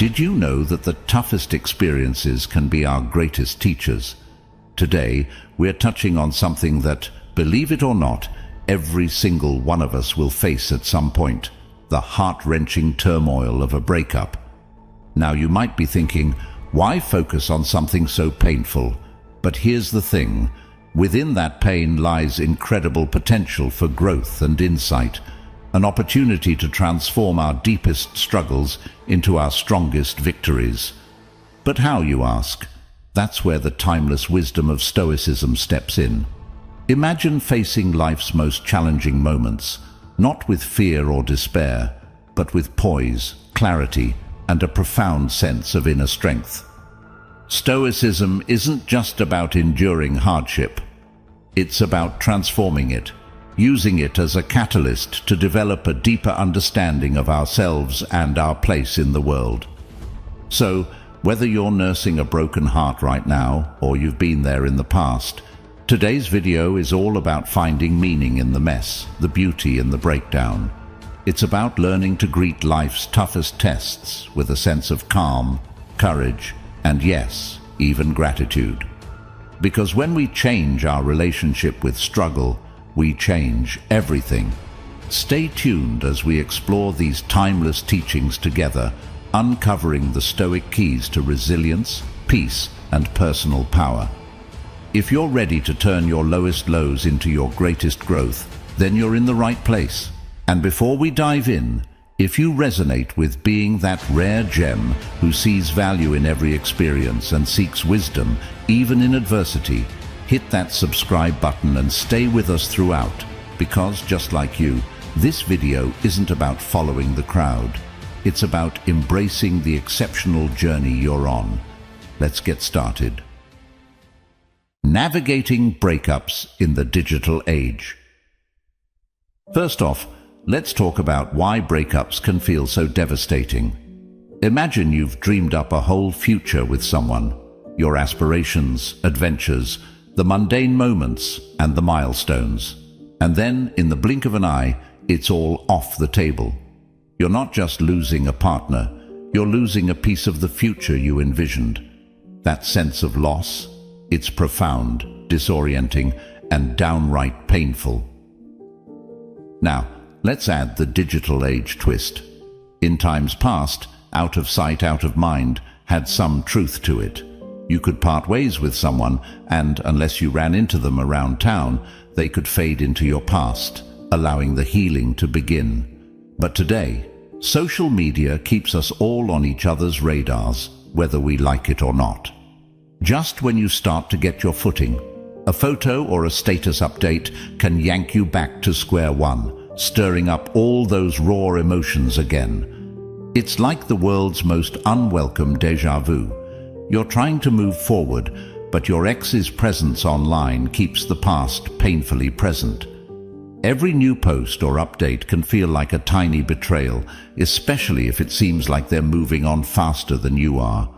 Did you know that the toughest experiences can be our greatest teachers? Today, we're touching on something that, believe it or not, every single one of us will face at some point: the heart-wrenching turmoil of a breakup. Now, you might be thinking, why focus on something so painful? But here's the thing: within that pain lies incredible potential for growth and insight, an opportunity to transform our deepest struggles into our strongest victories. But how, you ask? That's where the timeless wisdom of Stoicism steps in. Imagine facing life's most challenging moments, not with fear or despair, but with poise, clarity, and a profound sense of inner strength. Stoicism isn't just about enduring hardship. It's about transforming it, using it as a catalyst to develop a deeper understanding of ourselves and our place in the world. So, whether you're nursing a broken heart right now, or you've been there in the past, today's video is all about finding meaning in the mess, the beauty in the breakdown. It's about learning to greet life's toughest tests with a sense of calm, courage, and yes, even gratitude. Because when we change our relationship with struggle, we change everything. Stay tuned as we explore these timeless teachings together, uncovering the Stoic keys to resilience, peace, and personal power. If you're ready to turn your lowest lows into your greatest growth, then you're in the right place. And before we dive in, if you resonate with being that rare gem who sees value in every experience and seeks wisdom, even in adversity, hit that subscribe button and stay with us throughout, because just like you, this video isn't about following the crowd. It's about embracing the exceptional journey you're on. Let's get started. Navigating breakups in the digital age. First off, let's talk about why breakups can feel so devastating. Imagine you've dreamed up a whole future with someone, your aspirations, adventures, the mundane moments, and the milestones. And then, in the blink of an eye, it's all off the table. You're not just losing a partner, you're losing a piece of the future you envisioned. That sense of loss, it's profound, disorienting, and downright painful. Now, let's add the digital age twist. In times past, out of sight, out of mind had some truth to it. You could part ways with someone, and unless you ran into them around town, they could fade into your past, allowing the healing to begin. But today, social media keeps us all on each other's radars, whether we like it or not. Just when you start to get your footing, a photo or a status update can yank you back to square one, stirring up all those raw emotions again. It's like the world's most unwelcome déjà vu. You're trying to move forward, but your ex's presence online keeps the past painfully present. Every new post or update can feel like a tiny betrayal, especially if it seems like they're moving on faster than you are.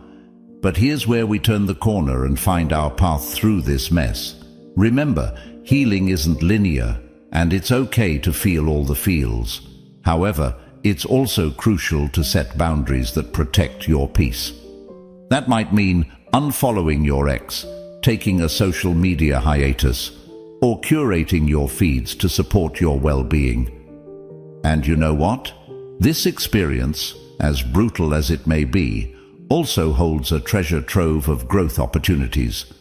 But here's where we turn the corner and find our path through this mess. Remember, healing isn't linear, and it's okay to feel all the feels. However, it's also crucial to set boundaries that protect your peace. That might mean unfollowing your ex, taking a social media hiatus, or curating your feeds to support your well-being. And you know what? This experience, as brutal as it may be, also holds a treasure trove of growth opportunities.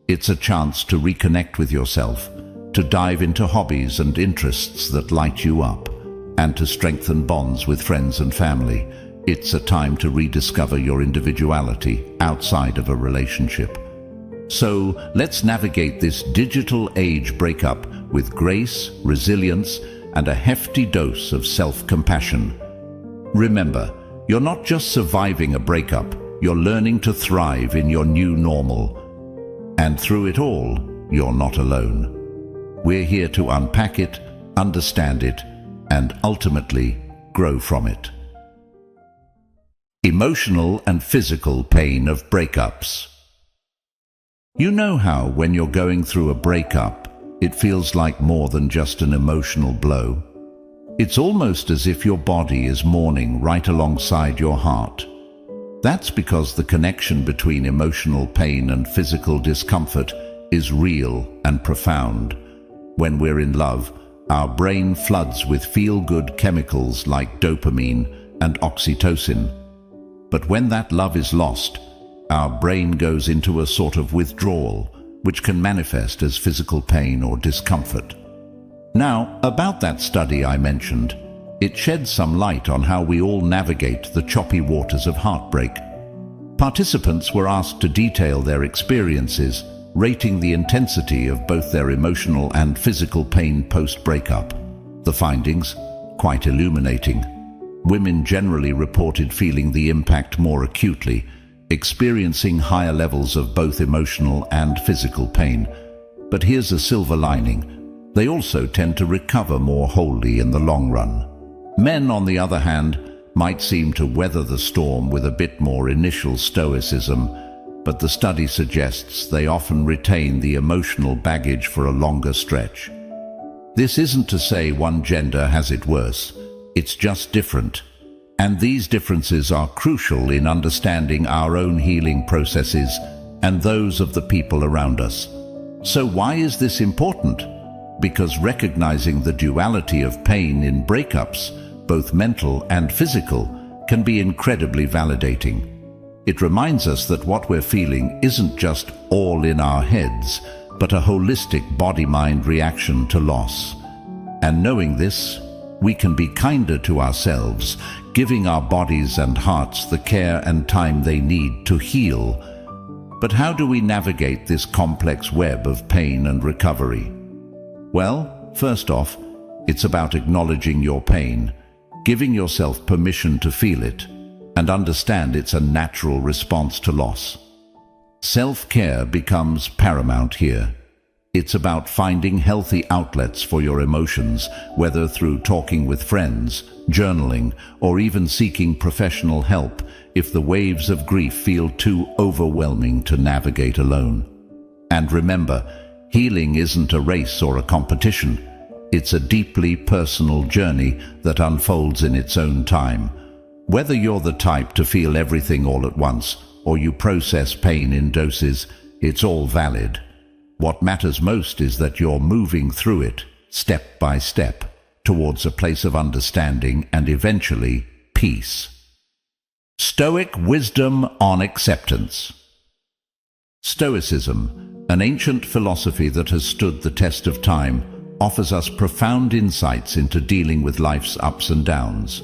It's a chance to reconnect with yourself, to dive into hobbies and interests that light you up, and to strengthen bonds with friends and family. It's a time to rediscover your individuality outside of a relationship. So let's navigate this digital age breakup with grace, resilience, and a hefty dose of self-compassion. Remember, you're not just surviving a breakup, you're learning to thrive in your new normal. And through it all, you're not alone. We're here to unpack it, understand it, and ultimately grow from it. Emotional and physical pain of breakups. You know how, when you're going through a breakup, it feels like more than just an emotional blow. It's almost as if your body is mourning right alongside your heart. That's because the connection between emotional pain and physical discomfort is real and profound. When we're in love, our brain floods with feel-good chemicals like dopamine and oxytocin. But when that love is lost, our brain goes into a sort of withdrawal, which can manifest as physical pain or discomfort. Now, about that study I mentioned, it sheds some light on how we all navigate the choppy waters of heartbreak. Participants were asked to detail their experiences, rating the intensity of both their emotional and physical pain post-breakup. The findings, quite illuminating. Women generally reported feeling the impact more acutely, experiencing higher levels of both emotional and physical pain. But here's a silver lining. They also tend to recover more wholly in the long run. Men, on the other hand, might seem to weather the storm with a bit more initial stoicism, but the study suggests they often retain the emotional baggage for a longer stretch. This isn't to say one gender has it worse, it's just different. And these differences are crucial in understanding our own healing processes and those of the people around us. So why is this important? Because recognizing the duality of pain in breakups, both mental and physical, can be incredibly validating. It reminds us that what we're feeling isn't just all in our heads, but a holistic body-mind reaction to loss. And knowing this, we can be kinder to ourselves, giving our bodies and hearts the care and time they need to heal. But how do we navigate this complex web of pain and recovery? Well, first off, it's about acknowledging your pain, giving yourself permission to feel it, and understand it's a natural response to loss. Self-care becomes paramount here. It's about finding healthy outlets for your emotions, whether through talking with friends, journaling, or even seeking professional help if the waves of grief feel too overwhelming to navigate alone. And remember, healing isn't a race or a competition. It's a deeply personal journey that unfolds in its own time. Whether you're the type to feel everything all at once, or you process pain in doses, it's all valid. What matters most is that you're moving through it, step by step, towards a place of understanding and eventually peace. Stoic wisdom on acceptance. Stoicism, an ancient philosophy that has stood the test of time, offers us profound insights into dealing with life's ups and downs.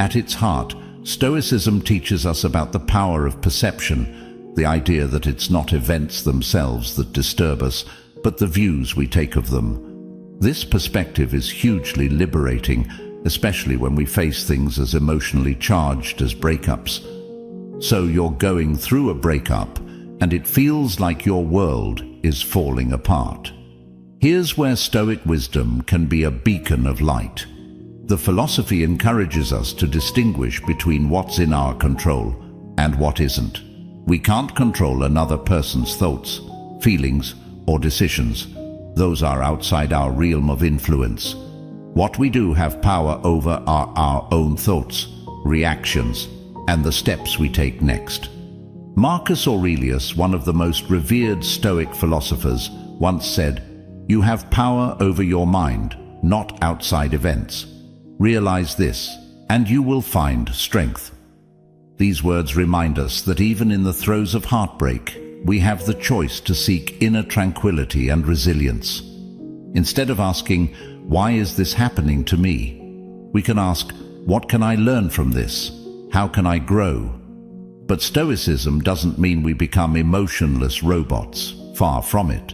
At its heart, Stoicism teaches us about the power of perception, the idea that it's not events themselves that disturb us, but the views we take of them. This perspective is hugely liberating, especially when we face things as emotionally charged as breakups. So you're going through a breakup, and it feels like your world is falling apart. Here's where Stoic wisdom can be a beacon of light. The philosophy encourages us to distinguish between what's in our control and what isn't. We can't control another person's thoughts, feelings, or decisions. Those are outside our realm of influence. What we do have power over are our own thoughts, reactions, and the steps we take next. Marcus Aurelius, one of the most revered Stoic philosophers, once said, "You have power over your mind, not outside events. Realize this, and you will find strength." These words remind us that even in the throes of heartbreak, we have the choice to seek inner tranquility and resilience. Instead of asking, "Why is this happening to me?" we can ask, "What can I learn from this? How can I grow?" But Stoicism doesn't mean we become emotionless robots. Far from it.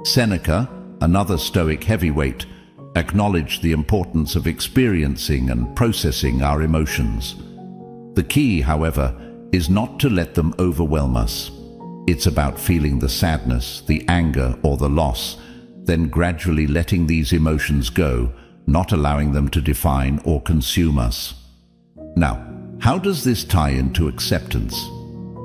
Seneca, another Stoic heavyweight, acknowledged the importance of experiencing and processing our emotions. The key, however, is not to let them overwhelm us. It's about feeling the sadness, the anger, or the loss, then gradually letting these emotions go, not allowing them to define or consume us. Now, how does this tie into acceptance?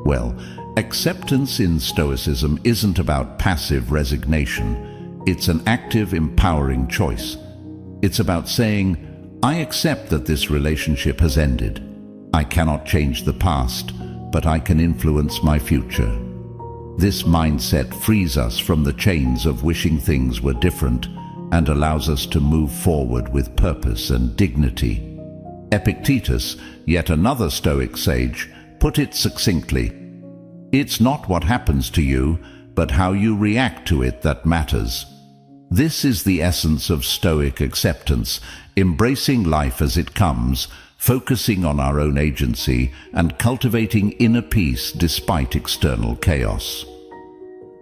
Well, acceptance in Stoicism isn't about passive resignation. It's an active, empowering choice. It's about saying, "I accept that this relationship has ended. I cannot change the past, but I can influence my future. This mindset frees us from the chains of wishing things were different and allows us to move forward with purpose and dignity. Epictetus, yet another Stoic sage, put it succinctly: "It's not what happens to you, but how you react to it that matters." This is the essence of Stoic acceptance, embracing life as it comes, focusing on our own agency, and cultivating inner peace despite external chaos.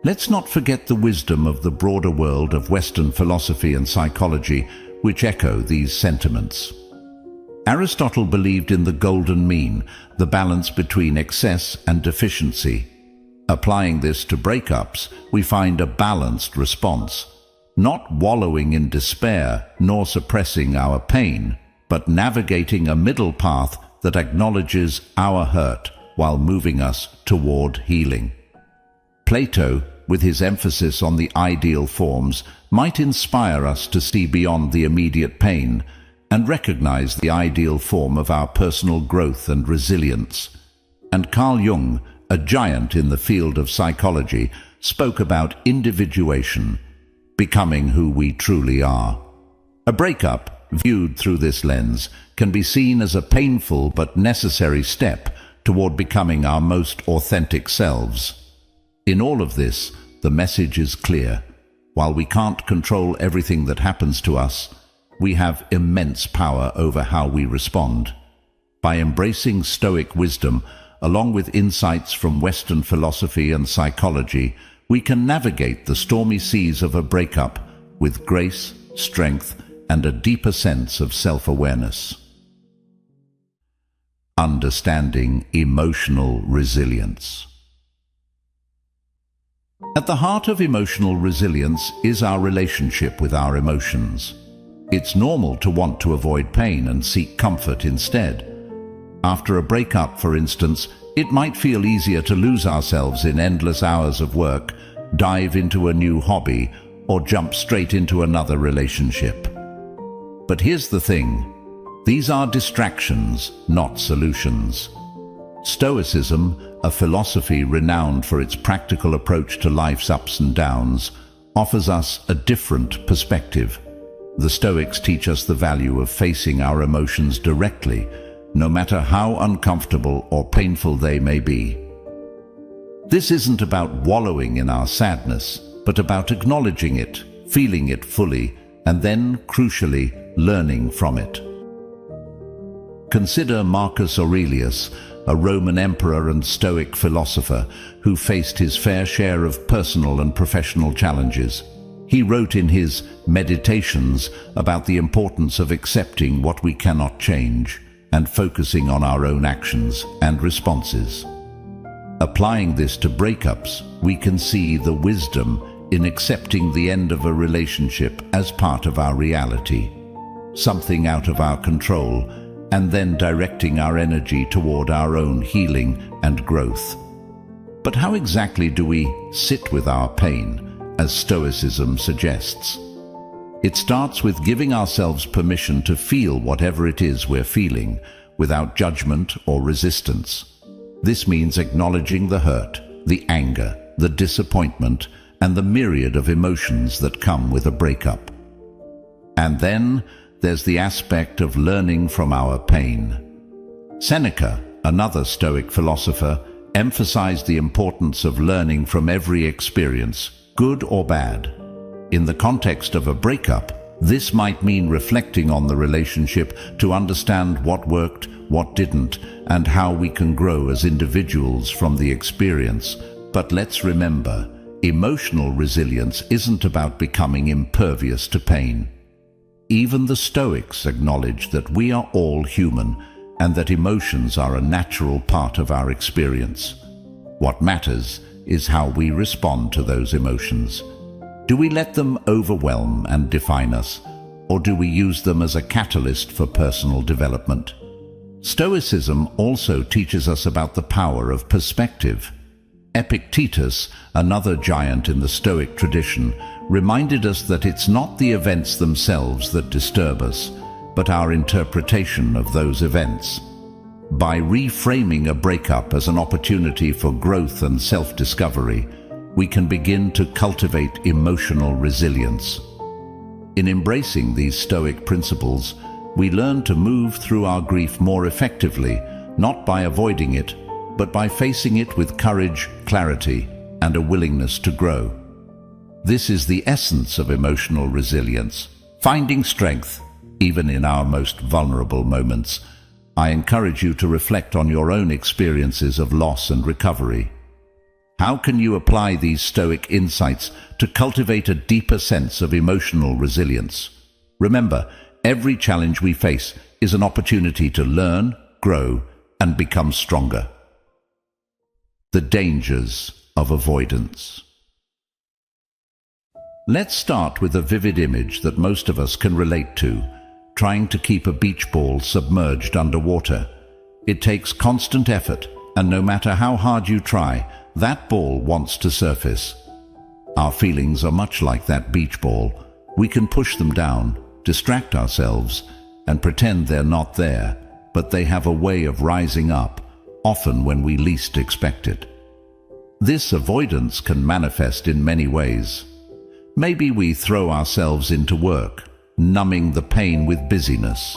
Let's not forget the wisdom of the broader world of Western philosophy and psychology, which echo these sentiments. Aristotle believed in the golden mean, the balance between excess and deficiency. Applying this to breakups, we find a balanced response, not wallowing in despair nor suppressing our pain, but navigating a middle path that acknowledges our hurt while moving us toward healing. Plato, with his emphasis on the ideal forms, might inspire us to see beyond the immediate pain and recognize the ideal form of our personal growth and resilience. And Carl Jung, a giant in the field of psychology, spoke about individuation, becoming who we truly are. A breakup, viewed through this lens, can be seen as a painful but necessary step toward becoming our most authentic selves. In all of this, the message is clear. While we can't control everything that happens to us, we have immense power over how we respond. By embracing Stoic wisdom, along with insights from Western philosophy and psychology, we can navigate the stormy seas of a breakup with grace, strength, and a deeper sense of self-awareness. Understanding emotional resilience. At the heart of emotional resilience is our relationship with our emotions. It's normal to want to avoid pain and seek comfort instead. After a breakup, for instance, it might feel easier to lose ourselves in endless hours of work, dive into a new hobby, or jump straight into another relationship. But here's the thing: these are distractions, not solutions. Stoicism, a philosophy renowned for its practical approach to life's ups and downs, offers us a different perspective. The Stoics teach us the value of facing our emotions directly, no matter how uncomfortable or painful they may be. This isn't about wallowing in our sadness, but about acknowledging it, feeling it fully, and then, crucially, learning from it. Consider Marcus Aurelius, a Roman emperor and Stoic philosopher who faced his fair share of personal and professional challenges. He wrote in his Meditations about the importance of accepting what we cannot change and focusing on our own actions and responses. Applying this to breakups, we can see the wisdom in accepting the end of a relationship as part of our reality, something out of our control, and then directing our energy toward our own healing and growth. But how exactly do we sit with our pain, as Stoicism suggests? It starts with giving ourselves permission to feel whatever it is we're feeling, without judgment or resistance. This means acknowledging the hurt, the anger, the disappointment, and the myriad of emotions that come with a breakup. And then there's the aspect of learning from our pain. Seneca, another Stoic philosopher, emphasized the importance of learning from every experience, good or bad. In the context of a breakup, this might mean reflecting on the relationship to understand what worked, what didn't, and how we can grow as individuals from the experience. But let's remember, emotional resilience isn't about becoming impervious to pain. Even the Stoics acknowledge that we are all human and that emotions are a natural part of our experience. What matters is how we respond to those emotions. Do we let them overwhelm and define us, or do we use them as a catalyst for personal development? Stoicism also teaches us about the power of perspective. Epictetus, another giant in the Stoic tradition, reminded us that it's not the events themselves that disturb us, but our interpretation of those events. By reframing a breakup as an opportunity for growth and self-discovery, we can begin to cultivate emotional resilience. In embracing these Stoic principles, we learn to move through our grief more effectively, not by avoiding it, but by facing it with courage, clarity, and a willingness to grow. This is the essence of emotional resilience, finding strength, even in our most vulnerable moments. I encourage you to reflect on your own experiences of loss and recovery. How can you apply these Stoic insights to cultivate a deeper sense of emotional resilience? Remember, every challenge we face is an opportunity to learn, grow, and become stronger. The dangers of avoidance. Let's start with a vivid image that most of us can relate to: trying to keep a beach ball submerged underwater. It takes constant effort, and no matter how hard you try, that ball wants to surface. Our feelings are much like that beach ball. We can push them down, distract ourselves, and pretend they're not there, but they have a way of rising up, often when we least expect it. This avoidance can manifest in many ways. Maybe we throw ourselves into work, numbing the pain with busyness.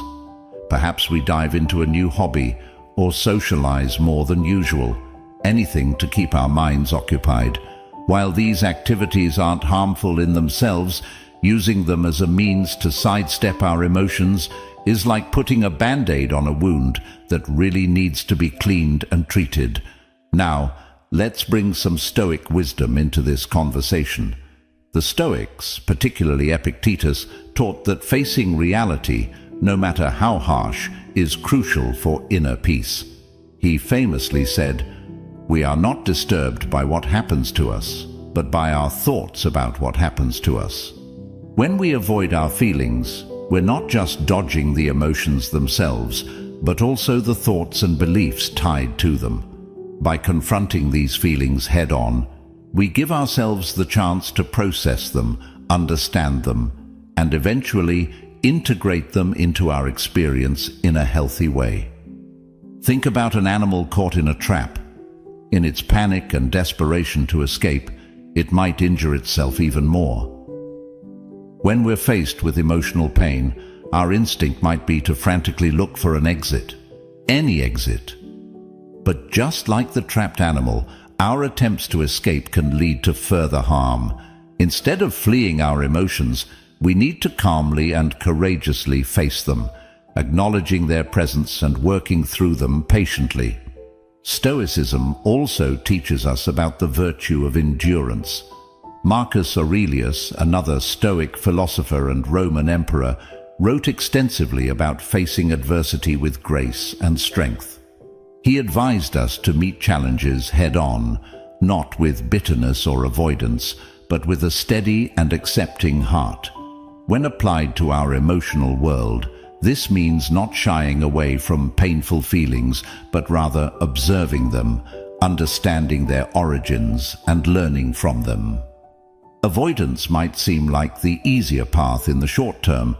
Perhaps we dive into a new hobby or socialize more than usual, anything to keep our minds occupied. While these activities aren't harmful in themselves, using them as a means to sidestep our emotions is like putting a band-aid on a wound that really needs to be cleaned and treated. Now, let's bring some Stoic wisdom into this conversation. The Stoics, particularly Epictetus, taught that facing reality, no matter how harsh, is crucial for inner peace. He famously said, "We are not disturbed by what happens to us, but by our thoughts about what happens to us." When we avoid our feelings, we're not just dodging the emotions themselves, but also the thoughts and beliefs tied to them. By confronting these feelings head-on, we give ourselves the chance to process them, understand them, and eventually integrate them into our experience in a healthy way. Think about an animal caught in a trap. In its panic and desperation to escape, it might injure itself even more. When we're faced with emotional pain, our instinct might be to frantically look for an exit, any exit. But just like the trapped animal, our attempts to escape can lead to further harm. Instead of fleeing our emotions, we need to calmly and courageously face them, acknowledging their presence and working through them patiently. Stoicism also teaches us about the virtue of endurance. Marcus Aurelius, another Stoic philosopher and Roman emperor, wrote extensively about facing adversity with grace and strength. He advised us to meet challenges head-on, not with bitterness or avoidance, but with a steady and accepting heart. When applied to our emotional world, this means not shying away from painful feelings, but rather observing them, understanding their origins, and learning from them. Avoidance might seem like the easier path in the short term,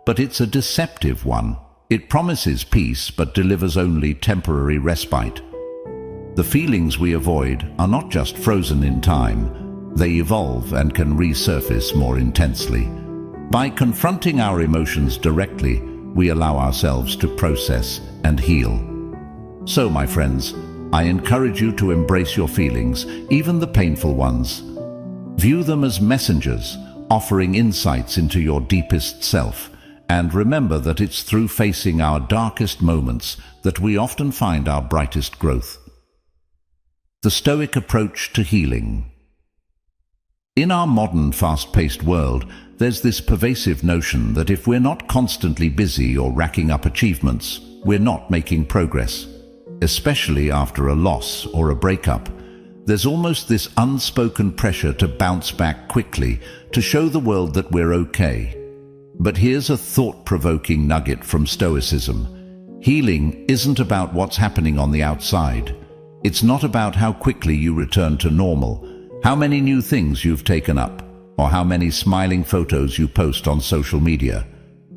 but it's a deceptive one. It promises peace but delivers only temporary respite. The feelings we avoid are not just frozen in time, they evolve and can resurface more intensely. By confronting our emotions directly, we allow ourselves to process and heal. So, my friends, I encourage you to embrace your feelings, even the painful ones. View them as messengers, offering insights into your deepest self. And remember that it's through facing our darkest moments that we often find our brightest growth. The Stoic approach to healing. In our modern, fast-paced world, there's this pervasive notion that if we're not constantly busy or racking up achievements, we're not making progress. Especially after a loss or a breakup, there's almost this unspoken pressure to bounce back quickly, to show the world that we're okay. But here's a thought-provoking nugget from Stoicism. Healing isn't about what's happening on the outside. It's not about how quickly you return to normal, how many new things you've taken up, or how many smiling photos you post on social media.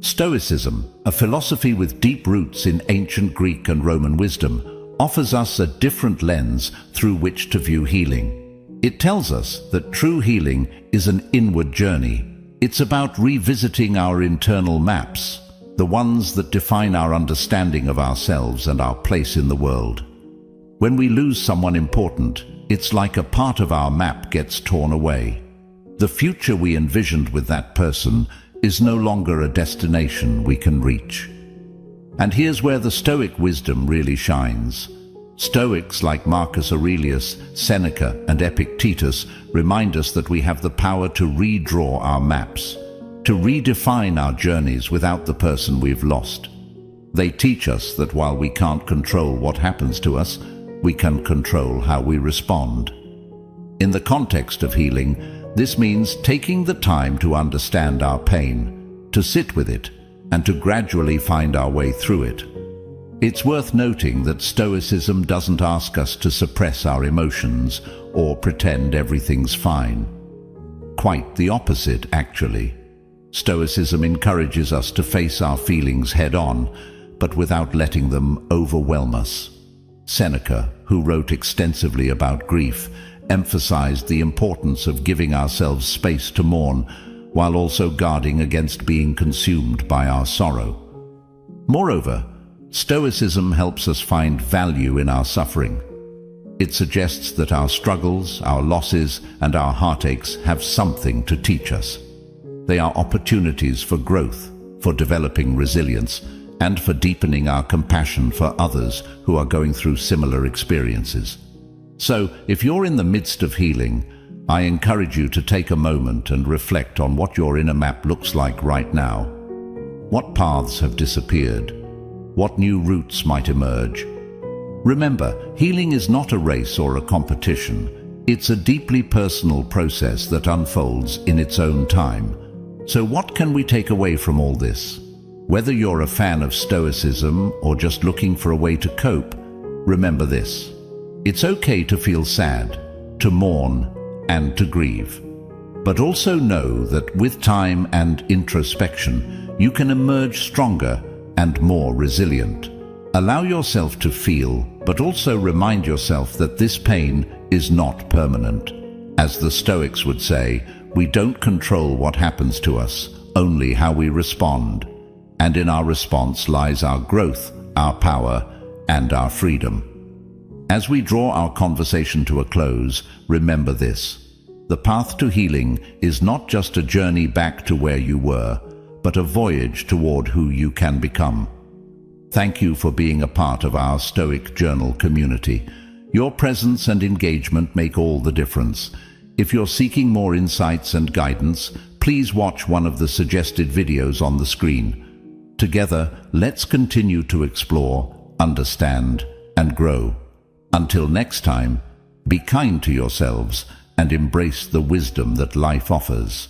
Stoicism, a philosophy with deep roots in ancient Greek and Roman wisdom, offers us a different lens through which to view healing. It tells us that true healing is an inward journey. It's about revisiting our internal maps, the ones that define our understanding of ourselves and our place in the world. When we lose someone important, it's like a part of our map gets torn away. The future we envisioned with that person is no longer a destination we can reach. And here's where the Stoic wisdom really shines. Stoics like Marcus Aurelius, Seneca, and Epictetus remind us that we have the power to redraw our maps, to redefine our journeys without the person we've lost. They teach us that while we can't control what happens to us, we can control how we respond. In the context of healing, this means taking the time to understand our pain, to sit with it, and to gradually find our way through it. It's worth noting that Stoicism doesn't ask us to suppress our emotions or pretend everything's fine. Quite the opposite, actually. Stoicism encourages us to face our feelings head-on, but without letting them overwhelm us. Seneca, who wrote extensively about grief, emphasized the importance of giving ourselves space to mourn, while also guarding against being consumed by our sorrow. Moreover, Stoicism helps us find value in our suffering. It suggests that our struggles, our losses, and our heartaches have something to teach us. They are opportunities for growth, for developing resilience, and for deepening our compassion for others who are going through similar experiences. So, if you're in the midst of healing, I encourage you to take a moment and reflect on what your inner map looks like right now. What paths have disappeared? What new routes might emerge? Remember, healing is not a race or a competition. It's a deeply personal process that unfolds in its own time. So what can we take away from all this? Whether you're a fan of Stoicism or just looking for a way to cope, remember this. It's okay to feel sad, to mourn, and to grieve. But also know that with time and introspection, you can emerge stronger and more resilient. Allow yourself to feel, but also remind yourself that this pain is not permanent. As the Stoics would say, we don't control what happens to us, only how we respond. And in our response lies our growth, our power, and our freedom. As we draw our conversation to a close, remember this. The path to healing is not just a journey back to where you were, but a voyage toward who you can become. Thank you for being a part of our Stoic Journal community. Your presence and engagement make all the difference. If you're seeking more insights and guidance, please watch one of the suggested videos on the screen. Together, let's continue to explore, understand, and grow. Until next time, be kind to yourselves and embrace the wisdom that life offers.